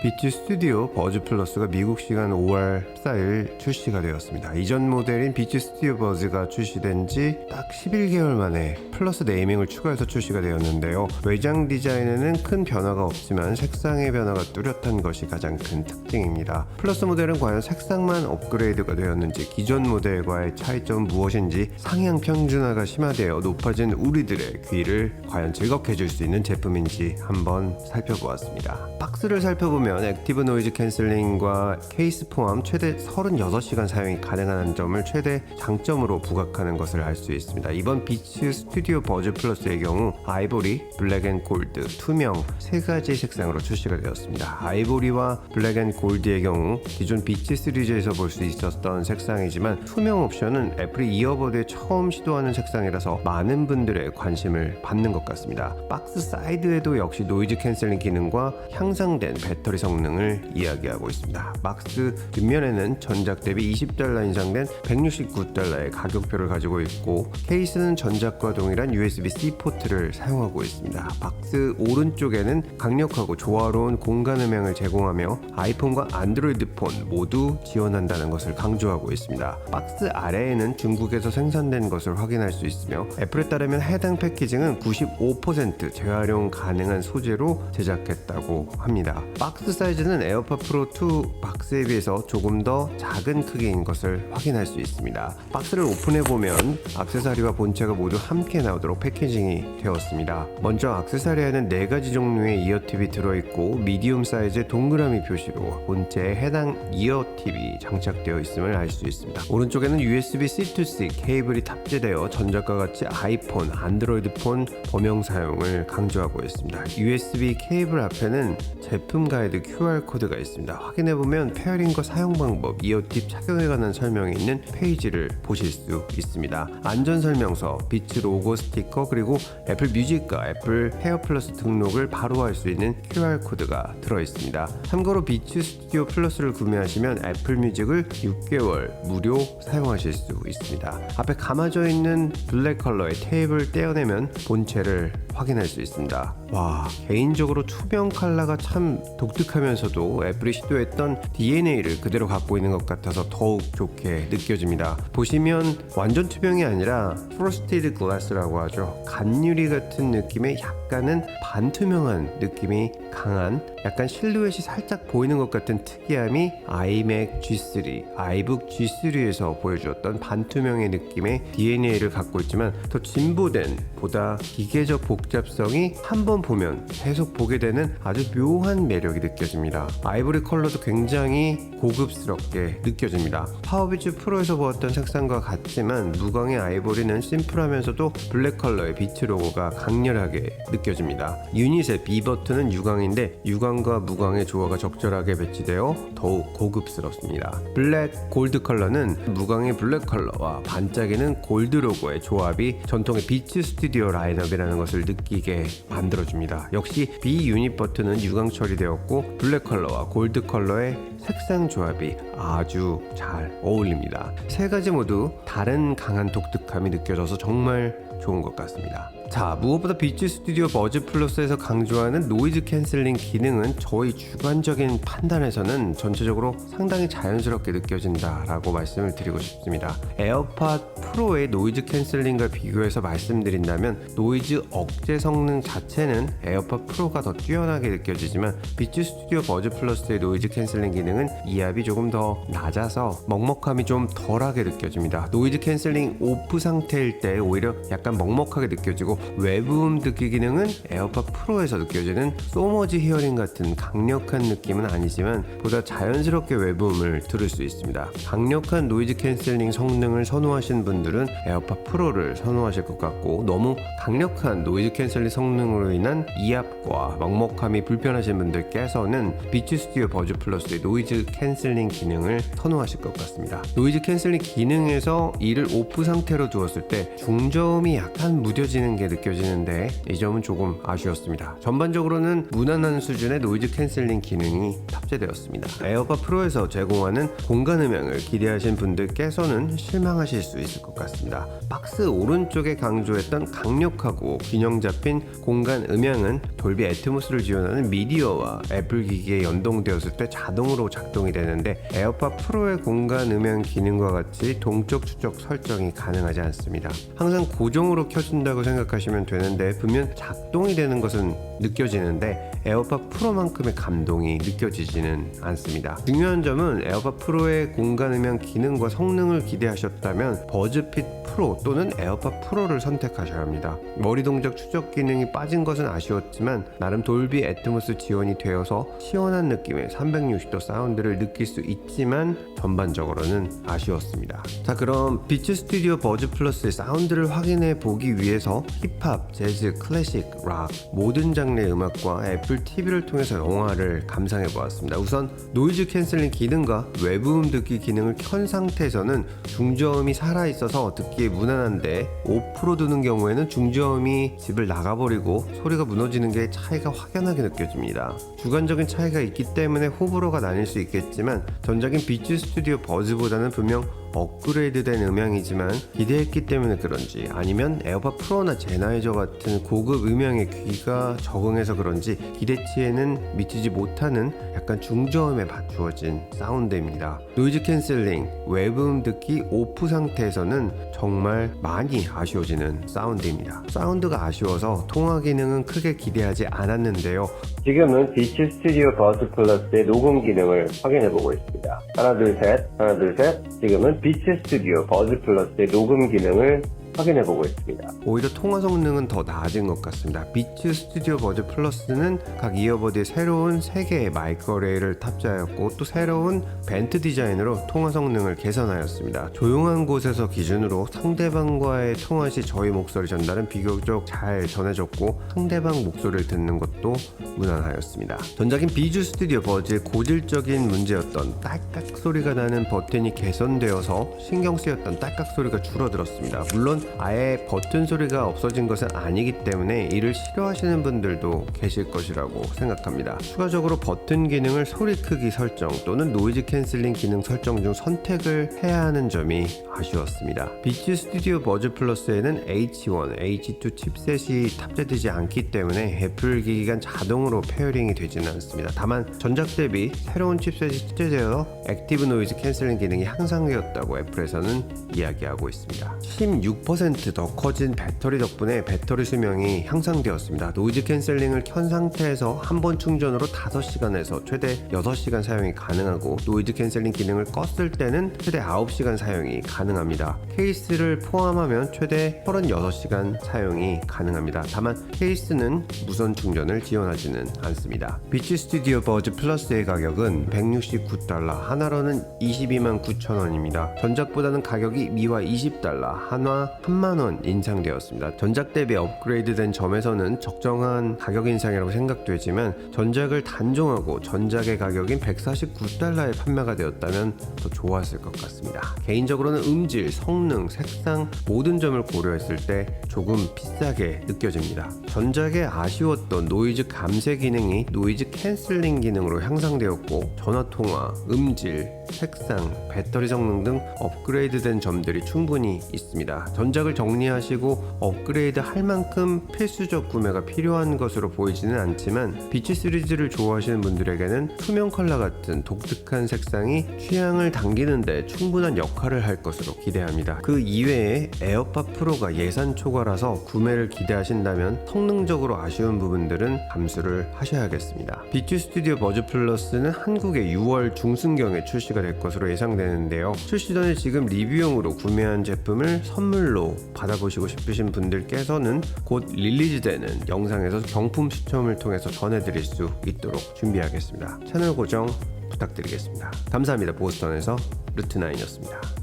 비치 스튜디오 버즈 플러스가 미국 시간 5월 14일 출시가 되었습니다. 이전 모델인 비치 스튜디오 버즈가 출시된 지 딱 11개월 만에 플러스 네이밍을 추가해서 출시가 되었는데요. 외장 디자인에는 큰 변화가 없지만 색상의 변화가 뚜렷한 것이 가장 큰 특징입니다. 플러스 모델은 과연 색상만 업그레이드가 되었는지, 기존 모델과의 차이점은 무엇인지, 상향 평준화가 심화되어 높아진 우리들의 귀를 과연 즐겁게 해줄 수 있는 제품인지 한번 살펴보았습니다. 박스를 살펴보면 액티브 노이즈 캔슬링과 케이스 포함 최대 36시간 사용이 가능한 점을 최대 장점으로 부각하는 것을 알 수 있습니다. 이번 비치 스튜디오 버즈 플러스의 경우 아이보리, 블랙 앤 골드, 투명 세 가지 색상으로 출시가 되었습니다. 아이보리와 블랙 앤 골드의 경우 기존 비치 시리즈에서 볼 수 있었던 색상이지만 투명 옵션은 애플이 이어버드에 처음 시도하는 색상이라서 많은 분들의 관심을 받는 것 같습니다. 박스 사이드에도 역시 노이즈 캔슬링 기능과 향상된 배터리 성능을 이야기하고 있습니다. 박스 뒷면에는 전작 대비 $20 인상된 $169의 가격표를 가지고 있고, 케이스는 전작과 동일한 USB-C 포트를 사용하고 있습니다. 박스 오른쪽에는 강력하고 조화로운 공간 음향을 제공하며 아이폰과 안드로이드 폰 모두 지원한다는 것을 강조하고 있습니다. 박스 아래에는 중국에서 생산된 것을 확인할 수 있으며, 애플에 따르면 해당 패키징은 95% 재활용 가능한 소재로 제작했다고 합니다. 박스 사이즈는 에어팟 프로 2 박스에 비해서 조금 더 작은 크기인 것을 확인할 수 있습니다. 박스를 오픈해보면 액세서리와 본체가 모두 함께 나오도록 패키징이 되었습니다. 먼저 액세서리에는 4가지 종류의 이어팁이 들어있고, 미디움 사이즈의 동그라미 표시로 본체에 해당 이어팁이 장착되어 있음을 알 수 있습니다. 오른쪽에는 USB-C to-C 케이블이 탑재되어 전작과 같이 아이폰, 안드로이드 폰 범용 사용을 강조하고 있습니다. USB 케이블 앞에는 제품 가이드 QR코드가 있습니다. 확인해보면 페어링과 사용 방법, 이어팁 착용에 관한 설명이 있는 페이지를 보실 수 있습니다. 안전설명서, 비치 로고 스티커, 그리고 애플 뮤직과 애플 헤어 플러스 등록을 바로 할 수 있는 QR코드가 들어있습니다. 참고로 비치 스튜디오 플러스를 구매하시면 애플 뮤직을 6개월 무료 사용하실 수 있습니다. 앞에 감아져 있는 블랙 컬러의 테이프를 떼어내면 본체를 확인할 수 있습니다. 와, 개인적으로 투명 컬러가 참 독특하면서도 애플이 시도했던 DNA를 그대로 갖고 있는 것 같아서 더욱 좋게 느껴집니다. 보시면 완전 투명이 아니라 프로스티드 글라스라고 하죠. 간유리 같은 느낌의 약간은 반투명한 느낌이 강한, 약간 실루엣이 살짝 보이는 것 같은 특이함이 아이맥 G3, 아이북 G3에서 보여주었던 반투명의 느낌의 DNA를 갖고 있지만, 더 진보된, 보다 기계적 복잡성이 한 번 보면 계속 보게 되는 아주 묘한 매력이 느껴집니다. 아이보리 컬러도 굉장히 고급스럽게 느껴집니다. 파워비치 프로에서 보았던 색상과 같지만 무광의 아이보리는 심플하면서도 블랙 컬러의 비치 로고가 강렬하게 느껴집니다. 유닛의 B 버튼은 유광인데 유광과 무광의 조화가 적절하게 배치되어 더욱 고급스럽습니다. 블랙 골드 컬러는 무광의 블랙 컬러와 반짝이는 골드 로고의 조합이 전통의 비치 스튜디오 라인업이라는 것을 느끼게 만들어줍니다. 역시 B 유닛 버튼은 유광 처리되었고, 블랙 컬러와 골드 컬러의 색상 조합이 아주 잘 어울립니다. 세 가지 모두 다른 강한 독특함이 느껴져서 정말 좋은 것 같습니다. 자, 무엇보다 비치 스튜디오 버즈 플러스에서 강조하는 노이즈 캔슬링 기능은 저희 주관적인 판단에서는 전체적으로 상당히 자연스럽게 느껴진다라고 말씀을 드리고 싶습니다. 에어팟 프로의 노이즈 캔슬링과 비교해서 말씀드린다면, 노이즈 억제 성능 자체는 에어팟 프로가 더 뛰어나게 느껴지지만, 비치 스튜디오 버즈 플러스의 노이즈 캔슬링 기능은 이압이 조금 더 낮아서 먹먹함이 좀 덜하게 느껴집니다. 노이즈 캔슬링 오프 상태일 때 오히려 약간 먹먹하게 느껴지고, 외부음 듣기 기능은 에어팟 프로에서 느껴지는 소머지 히어링 같은 강력한 느낌은 아니지만 보다 자연스럽게 외부음을 들을 수 있습니다. 강력한 노이즈 캔슬링 성능을 선호하시는 분들은 에어팟 프로를 선호하실 것 같고, 너무 강력한 노이즈 캔슬링 성능으로 인한 이압과 먹먹함이 불편하신 분들께서는 비치 스튜디오 버즈 플러스의 노이즈 캔슬링 기능을 선호하실 것 같습니다. 노이즈 캔슬링 기능에서 이를 오프 상태로 두었을 때 중저음이 약간 무뎌지는 게 느껴지는데, 이 점은 조금 아쉬웠습니다. 전반적으로는 무난한 수준의 노이즈 캔슬링 기능이 탑재되었습니다. 에어팟 프로에서 제공하는 공간 음향을 기대하신 분들께서는 실망하실 수 있을 것 같습니다. 박스 오른쪽에 강조했던 강력하고 균형 잡힌 공간 음향은 돌비 애트모스를 지원하는 미디어와 애플 기기에 연동되었을 때 자동으로 작동이 되는데 에어팟 프로의 공간 음향 기능과 같이 동적 추적 설정이 가능하지 않습니다. 항상 고정으로 켜진다고 생각하시면 되는데 분명 작동이 되는 것은 느껴지는데 에어팟 프로만큼의 감동이 느껴지지는 않습니다. 중요한 점은 에어팟 프로의 공간 음향 기능과 성능을 기대하셨다면 버즈핏 프로 또는 에어팟 프로를 선택하셔야 합니다. 머리 동작 추적 기능이 빠진 것은 아쉬웠지만 나름 돌비 애트모스 지원이 되어서 시원한 느낌의 360도 사운드를 느낄 수 있지만 전반적으로는 아쉬웠습니다. 자, 그럼 비츠 스튜디오 버즈 플러스의 사운드를 확인해 보기 위해서 힙합, 재즈, 클래식, 락 모든 장르의 음악과 애플 TV를 통해서 영화를 감상해 보았습니다. 우선 노이즈 캔슬링 기능과 외부음 듣기 기능을 켠 상태에서는 중저음이 살아있어서 듣기에 무난한데 5% 두는 경우에는 중저음이 집을 나가버리고 소리가 무너지는 게 차이가 확연하게 느껴집니다. 주관적인 차이가 있기 때문에 호불호가 나뉠 수 있겠지만 전작인 비츠 스튜디오 버즈보다는 분명 업그레이드된 음향이지만 기대했기 때문에 그런지 아니면 에어팟 프로나 제나이저 같은 고급 음향의 귀가 적응해서 그런지 기대치에는 미치지 못하는 약간 중저음에 맞추어진 사운드입니다. 노이즈 캔슬링, 외부음 듣기 오프 상태에서는 정말 많이 아쉬워지는 사운드입니다. 사운드가 아쉬워서 통화 기능은 크게 기대하지 않았는데요. 지금은 비츠 스튜디오 버즈 플러스의 녹음 기능을 확인해보고 있습니다. 하나 둘 셋. 지금은 비츠 스튜디오 버즈 플러스의 녹음 기능을 확인해보고 있습니다. 오히려 통화 성능은 더 나아진 것 같습니다. 비츠 스튜디오 버즈 플러스는 각 이어버드에 새로운 3개의 마이크 어레이를 탑재하였고 또 새로운 벤트 디자인으로 통화 성능을 개선하였습니다. 조용한 곳에서 기준으로 상대방과의 통화 시 저희 목소리 전달은 비교적 잘 전해졌고 상대방 목소리를 듣는 것도 무난하였습니다. 전작인 비주 스튜디오 버즈의 고질적인 문제였던 딸깍 소리가 나는 버튼이 개선되어서 신경 쓰였던 딸깍 소리가 줄어들었습니다. 물론 아예 버튼 소리가 없어진 것은 아니기 때문에 이를 싫어하시는 분들도 계실 것이라고 생각합니다. 추가적으로 버튼 기능을 소리 크기 설정 또는 노이즈 캔슬링 기능 설정 중 선택을 해야 하는 점이 아쉬웠습니다. 비츠 스튜디오 버즈 플러스에는 H1, H2 칩셋이 탑재되지 않기 때문에 애플 기기 간 자동으로 페어링이 되지는 않습니다. 다만 전작 대비 새로운 칩셋이 탑재되어 액티브 노이즈 캔슬링 기능이 향상되었다고 애플에서는 이야기하고 있습니다. 16%더 커진 배터리 덕분에 배터리 수명이 향상되었습니다. 노이즈 캔슬링을 켠 상태에서 한 번 충전으로 5시간에서 최대 6시간 사용이 가능하고 노이즈 캔슬링 기능을 껐을 때는 최대 9시간 사용이 가능합니다. 케이스를 포함하면 최대 36시간 사용이 가능합니다. 다만 케이스는 무선 충전을 지원하지는 않습니다. 비츠 스튜디오 버즈 플러스의 가격은 $169, 하나로는 229,000원입니다. 전작보다는 가격이 미화 $20, 한화 3만원 인상되었습니다. 전작 대비 업그레이드된 점에서는 적정한 가격 인상이라고 생각되지만 전작을 단종하고 전작의 가격인 $149에 판매가 되었다면 더 좋았을 것 같습니다. 개인적으로는 음질, 성능, 색상 모든 점을 고려했을 때 조금 비싸게 느껴집니다. 전작에 아쉬웠던 노이즈 감쇄 기능이 노이즈 캔슬링 기능으로 향상되었고 전화통화, 음질, 색상, 배터리 성능 등 업그레이드된 점들이 충분히 있습니다. 전작을 정리하시고 업그레이드 할 만큼 필수적 구매가 필요한 것으로 보이지는 않지만 비치 시리즈를 좋아하시는 분들에게는 투명 컬러 같은 독특한 색상이 취향을 당기는데 충분한 역할을 할 것으로 기대합니다. 그 이외에 에어팟 프로가 예산 초과라서 구매를 기대하신다면 성능적으로 아쉬운 부분들은 감수를 하셔야겠습니다. 비치 스튜디오 버즈 플러스는 한국에 6월 중순경에 출시가 될 것으로 예상되는데요. 출시 전에 지금 리뷰용으로 구매한 제품을 선물로 받아보시고 싶으신 분들께서는 곧 릴리즈되는 영상에서 경품 추첨을 통해서 전해드릴 수 있도록 준비하겠습니다. 채널 고정 부탁드리겠습니다. 감사합니다. 보스턴에서 루트9이었습니다.